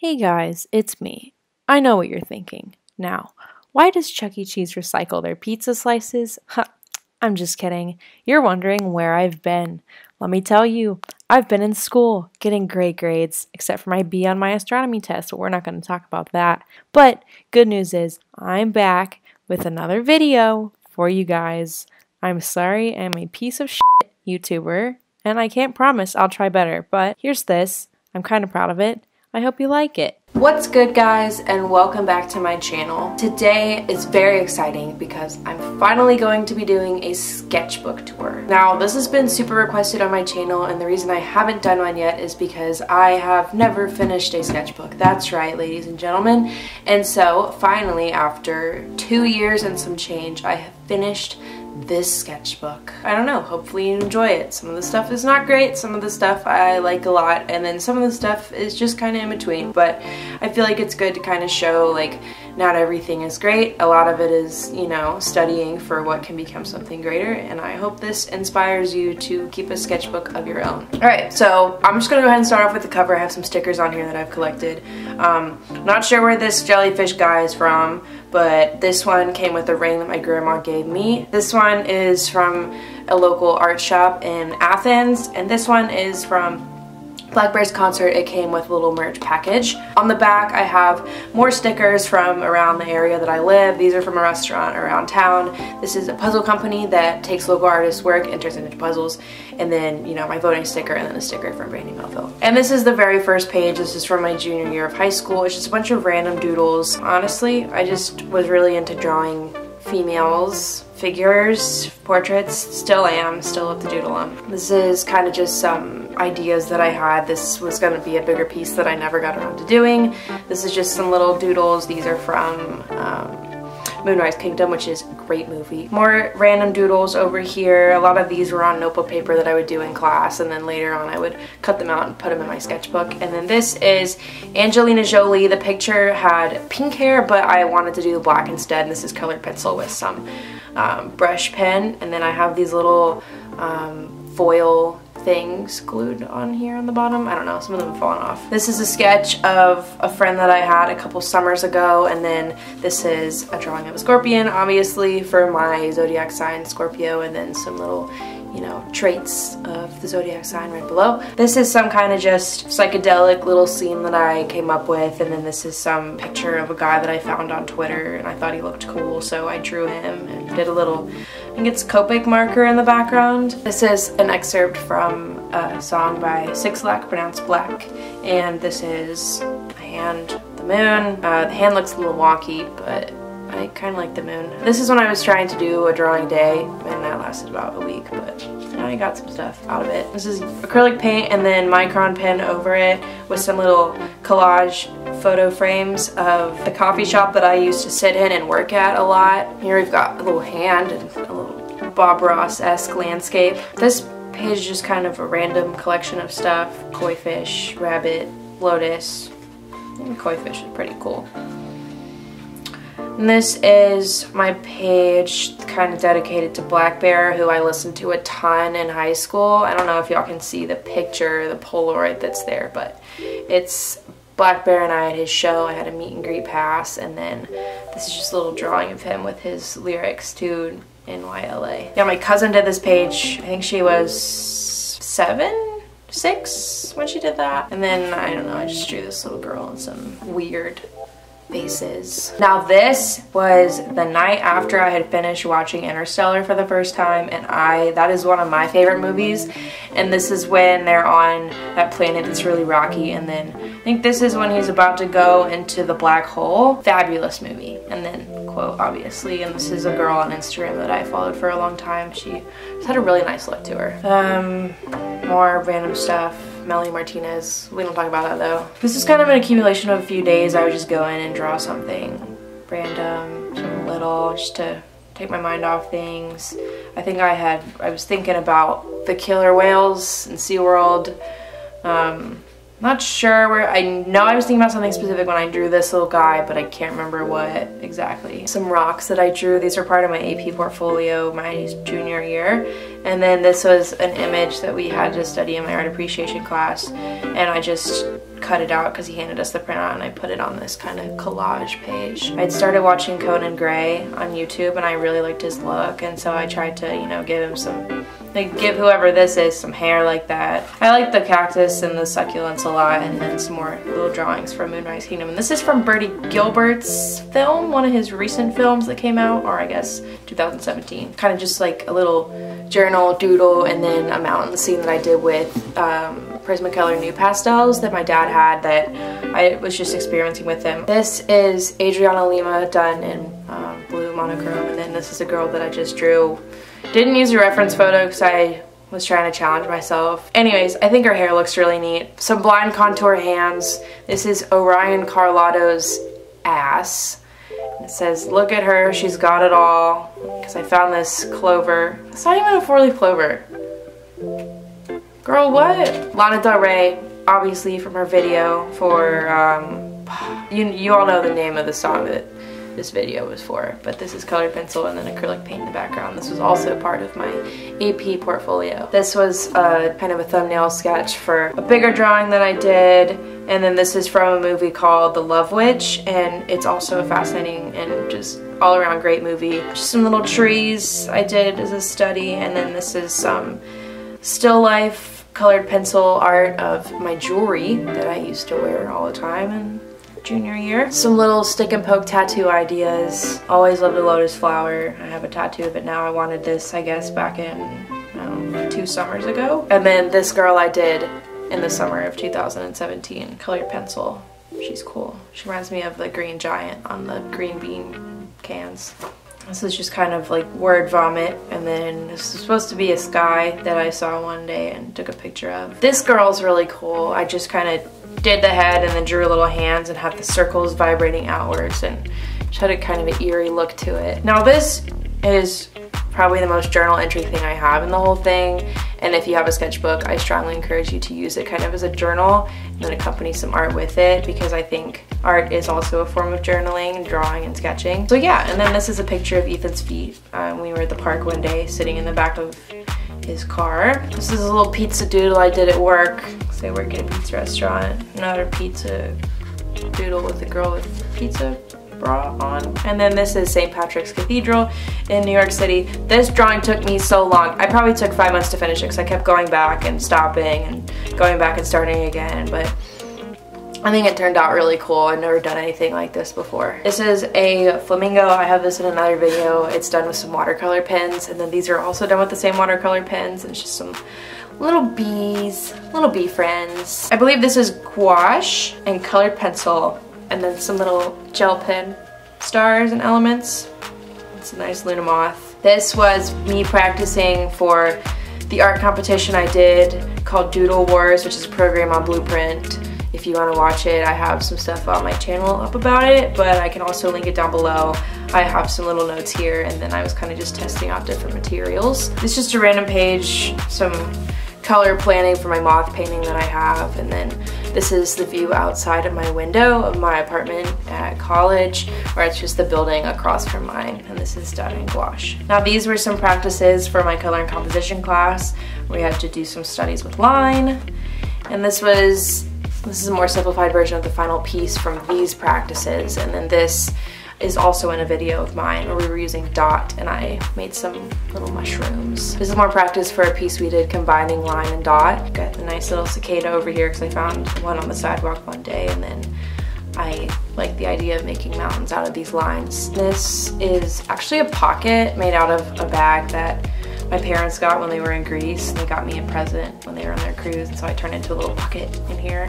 Hey guys, it's me. I know what you're thinking. Now, why does Chuck E. Cheese recycle their pizza slices? I'm just kidding. You're wondering where I've been. Let me tell you, I've been in school, getting great grades, except for my B on my astronomy test, but we're not going to talk about that. But good news is, I'm back with another video for you guys. I'm sorry I'm a piece of shit YouTuber, and I can't promise I'll try better, but here's this. I'm kind of proud of it. I hope you like it. What's good, guys, and welcome back to my channel. Today is very exciting because I'm finally going to be doing a sketchbook tour. Now, this has been super requested on my channel, and the reason I haven't done one yet is because I have never finished a sketchbook. That's right, ladies and gentlemen. And so, finally, after 2 years and some change, I have finished this sketchbook. I don't know, hopefully you enjoy it. Some of the stuff is not great, some of the stuff I like a lot, and then some of the stuff is just kind of in between, but I feel like it's good to kind of show, like, not everything is great. A lot of it is, you know, studying for what can become something greater, and I hope this inspires you to keep a sketchbook of your own. Alright, so I'm just gonna go ahead and start off with the cover. I have some stickers on here that I've collected. Not sure where this jellyfish guy is from, but this one came with a ring that my grandma gave me. This one is from a local art shop in Athens, and this one is from Black Bear's concert. It came with a little merch package. On the back I have more stickers from around the area that I live. These are from a restaurant around town. This is a puzzle company that takes local artists' work and turns it into puzzles. And then, you know, my voting sticker, and then a sticker from Brandy Melville. And this is the very first page. This is from my junior year of high school. It's just a bunch of random doodles. Honestly, I just was really into drawing females, figures, portraits. Still am, still love to doodle them. This is kind of just some ideas that I had. This was going to be a bigger piece that I never got around to doing. This is just some little doodles. These are from Moonrise Kingdom, which is a great movie. More random doodles over here. A lot of these were on notebook paper that I would do in class, and then later on I would cut them out and put them in my sketchbook. And then this is Angelina Jolie. The picture had pink hair, but I wanted to do the black instead, and this is colored pencil with some brush pen. And then I have these little foil things glued on here on the bottom. I don't know, some of them have fallen off. This is a sketch of a friend that I had a couple summers ago, and then this is a drawing of a scorpion, obviously, for my zodiac sign, Scorpio, and then some little, you know, traits of the zodiac sign right below. This is some kind of just psychedelic little scene that I came up with, and then this is some picture of a guy that I found on Twitter, and I thought he looked cool, so I drew him and did a little, I think it's Copic marker in the background. This is an excerpt from a song by Six Lack, pronounced Black, and this is a hand, the moon. The hand looks a little wonky, but I kind of like the moon. This is when I was trying to do a drawing day, and that lasted about a week, but I got some stuff out of it. This is acrylic paint and then micron pen over it with some little collage photo frames of the coffee shop that I used to sit in and work at a lot. Here we've got a little hand and a little Bob Ross-esque landscape. This page is just kind of a random collection of stuff. Koi fish, rabbit, lotus. And koi fish is pretty cool. And this is my page kind of dedicated to Black Bear, who I listened to a ton in high school. I don't know if y'all can see the picture, the Polaroid that's there, but it's Black Bear and I at his show. I had a meet and greet pass, and then this is just a little drawing of him with his lyrics to NYLA. Yeah, my cousin did this page. I think she was 6 when she did that. And then, I don't know, I just drew this little girl in some weird faces. Now this was the night after I had finished watching Interstellar for the first time, and that is one of my favorite movies. And this is when they're on that planet that's really rocky, and then I think this is when he's about to go into the black hole. Fabulous movie. And then quote, obviously, and this is a girl on Instagram that I followed for a long time. She just had a really nice look to her. More random stuff. Melanie Martinez. We don't talk about that though. This is kind of an accumulation of a few days. I would just go in and draw something random, something little, just to take my mind off things. I think I was thinking about the killer whales in SeaWorld. Not sure where, I know I was thinking about something specific when I drew this little guy, but I can't remember what exactly. Some rocks that I drew, these are part of my AP portfolio my junior year. And then this was an image that we had to study in my art appreciation class, and I just cut it out because he handed us the printout, and I put it on this kind of collage page. I'd started watching Conan Gray on YouTube and I really liked his look, and so I tried to, you know, give him some, like, give whoever this is some hair like that. I like the cactus and the succulents a lot, and then some more little drawings from Moonrise Kingdom. And this is from Bertie Gilbert's film, one of his recent films that came out, or I guess 2017. Kind of just like a little journal doodle, and then a mountain scene that I did with Prismacolor New Pastels that my dad had that I was just experimenting with him. This is Adriana Lima done in blue monochrome, and then this is a girl that I just drew. Didn't use a reference photo because I was trying to challenge myself. Anyways, I think her hair looks really neat. Some blind contour hands. This is Orion Carlotta's ass. It says, look at her, she's got it all. Because I found this clover. It's not even a 4-leaf clover. Girl, what? Lana Del Rey, obviously from her video for, you all know the name of the song that this video was for, but this is colored pencil and then acrylic paint in the background. This was also part of my AP portfolio. This was kind of a thumbnail sketch for a bigger drawing that I did, and then this is from a movie called The Love Witch, and it's also a fascinating and just all around great movie. Just some little trees I did as a study, and then this is some still life colored pencil art of my jewelry that I used to wear all the time in junior year. Some little stick and poke tattoo ideas. Always loved a lotus flower. I have a tattoo of it now. I wanted this, I guess, back in, I don't know, 2 summers ago. And then this girl I did in the summer of 2017. Colored pencil. She's cool. She reminds me of the green giant on the green bean cans. This is just kind of like word vomit, and then this is supposed to be a sky that I saw one day and took a picture of. This girl's really cool. I just kind of did the head and then drew little hands and had the circles vibrating outwards and just had a kind of an eerie look to it. Now this is probably the most journal entry thing I have in the whole thing, and if you have a sketchbook, I strongly encourage you to use it kind of as a journal and then accompany some art with it, because I think art is also a form of journaling, drawing, and sketching. So yeah, and then this is a picture of Ethan's feet. We were at the park one day sitting in the back of his car. This is a little pizza doodle I did at work. So I work at a pizza restaurant. Another pizza doodle with a girl with pizza bra on. And then this is St. Patrick's Cathedral in New York City. This drawing took me so long. I probably took 5 months to finish it because I kept going back and stopping and going back and starting again, but I think it turned out really cool. I've never done anything like this before. This is a flamingo. I have this in another video. It's done with some watercolor pens, and then these are also done with the same watercolor pens, and it's just some little bees, little bee friends. I believe this is gouache and colored pencil, and then some little gel pen stars and elements. It's a nice Luna moth. This was me practicing for the art competition I did called Doodle Wars, which is a program on Blueprint. If you want to watch it, I have some stuff on my channel up about it, but I can also link it down below. I have some little notes here, and then I was kind of just testing out different materials. It's just a random page, some color planning for my moth painting that I have, and then this is the view outside of my window of my apartment at college, where it's just the building across from mine, and this is done in gouache. Now these were some practices for my color and composition class. We had to do some studies with line, and this is a more simplified version of the final piece from these practices, and then this is also in a video of mine where we were using dot and I made some little mushrooms. This is more practice for a piece we did combining line and dot. Got the nice little cicada over here because I found one on the sidewalk one day, and then I like the idea of making mountains out of these lines. This is actually a pocket made out of a bag that my parents got when they were in Greece. They got me a present when they were on their cruise, and so I turned it into a little bucket in here.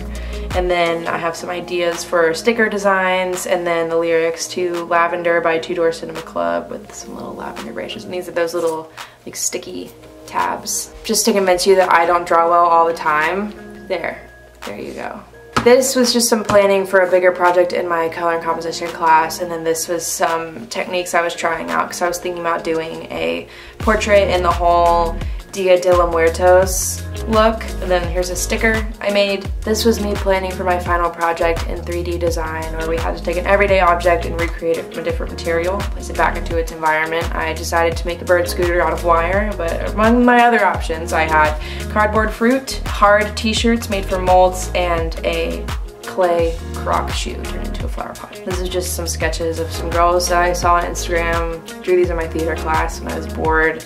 And then I have some ideas for sticker designs, and then the lyrics to Lavender by Two Door Cinema Club with some little lavender branches. And these are those little like sticky tabs. Just to convince you that I don't draw well all the time. There you go. This was just some planning for a bigger project in my color and composition class, and then this was some techniques I was trying out because I was thinking about doing a portrait in the hole Dia de los Muertos look. And then here's a sticker I made. This was me planning for my final project in 3D design, where we had to take an everyday object and recreate it from a different material, place it back into its environment. I decided to make a bird scooter out of wire, but among my other options I had cardboard fruit, hard t-shirts made from molds, and a clay croc shoe turned into a flower pot. This is just some sketches of some girls that I saw on Instagram. Drew these in my theater class when I was bored.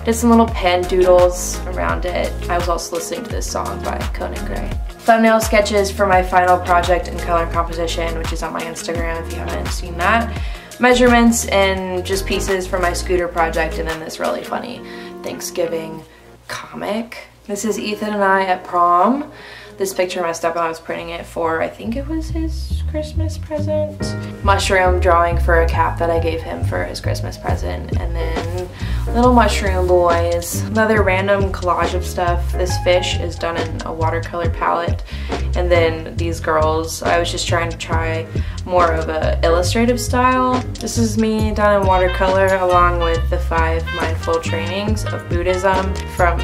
Did some little pen doodles around it. I was also listening to this song by Conan Gray. Thumbnail sketches for my final project in color composition, which is on my Instagram if you haven't seen that. Measurements and just pieces for my scooter project, and then this really funny Thanksgiving comic. This is Ethan and I at prom. This picture messed up when I was printing it for, I think it was his Christmas present. Mushroom drawing for a cap that I gave him for his Christmas present. And then little mushroom boys. Another random collage of stuff. This fish is done in a watercolor palette. And then these girls, I was just trying to try more of a illustrative style. This is me done in watercolor along with the 5 mindful trainings of Buddhism from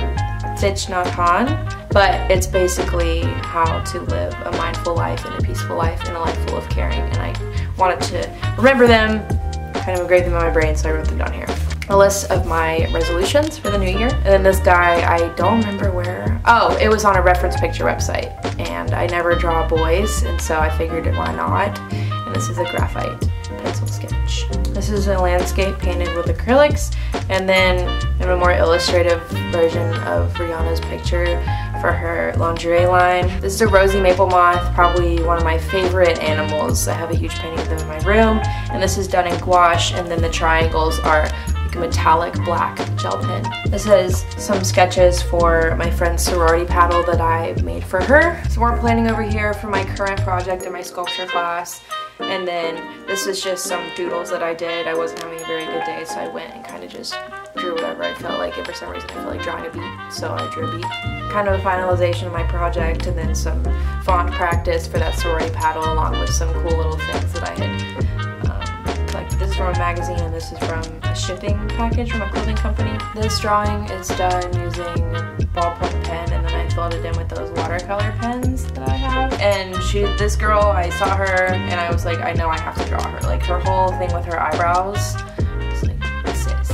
Thich Nhat Hanh. But it's basically how to live a mindful life and a peaceful life and a life full of caring. And I wanted to remember them, kind of engrave them in my brain, so I wrote them down here. A list of my resolutions for the new year. And then this guy, I don't remember where. Oh, it was on a reference picture website. And I never draw boys, and so I figured why not. And this is a graphite pencil sketch. This is a landscape painted with acrylics, and then in a more illustrative version of Rihanna's picture for her lingerie line. This is a rosy maple moth, probably one of my favorite animals. I have a huge painting of them in my room, and this is done in gouache, and then the triangles are like a metallic black gel pen. This is some sketches for my friend's sorority paddle that I made for her. Some more planning over here for my current project in my sculpture class. And then this is just some doodles that I did. I wasn't having a very good day, so I went and kind of just drew whatever I felt like, and for some reason I felt like drawing a beat, so I drew a beat. Kind of a finalization of my project, and then some font practice for that sorority paddle, along with some cool little things that I had collected. This is from a magazine, and this is from a shipping package from a clothing company. This drawing is done using ballpoint pen, and then I filled it in with those watercolor pens that I have. And this girl, I saw her and I was like, I know I have to draw her. Like her whole thing with her eyebrows. I was like, sis,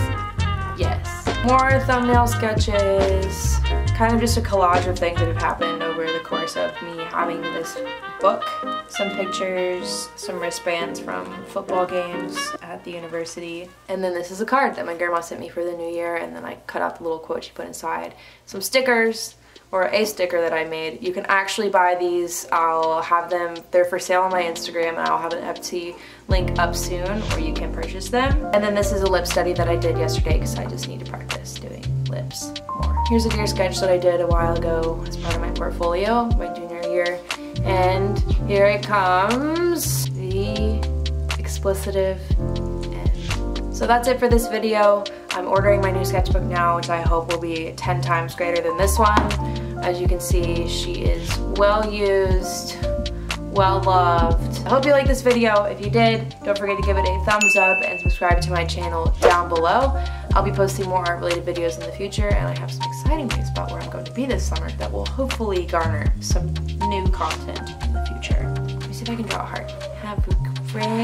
yes. More thumbnail sketches. Kind of just a collage of things that have happened over the course of me having this book. Some pictures, some wristbands from football games at the university. And then this is a card that my grandma sent me for the new year, and then I cut out the little quote she put inside. Some stickers, or a sticker that I made. You can actually buy these. I'll have them, they're for sale on my Instagram, and I'll have an Etsy link up soon where you can purchase them. And then this is a lip study that I did yesterday because I just need to practice doing lips more. Here's a deer sketch that I did a while ago as part of my portfolio, my junior year. And here it comes, the explicitive end. So that's it for this video. I'm ordering my new sketchbook now, which I hope will be 10 times greater than this one. As you can see, she is well used, well loved. I hope you liked this video. If you did, don't forget to give it a thumbs up and subscribe to my channel down below. I'll be posting more art-related videos in the future, and I have some exciting news about where I'm going to be this summer that will hopefully garner some new content in the future. Let me see if I can draw a heart. Have a great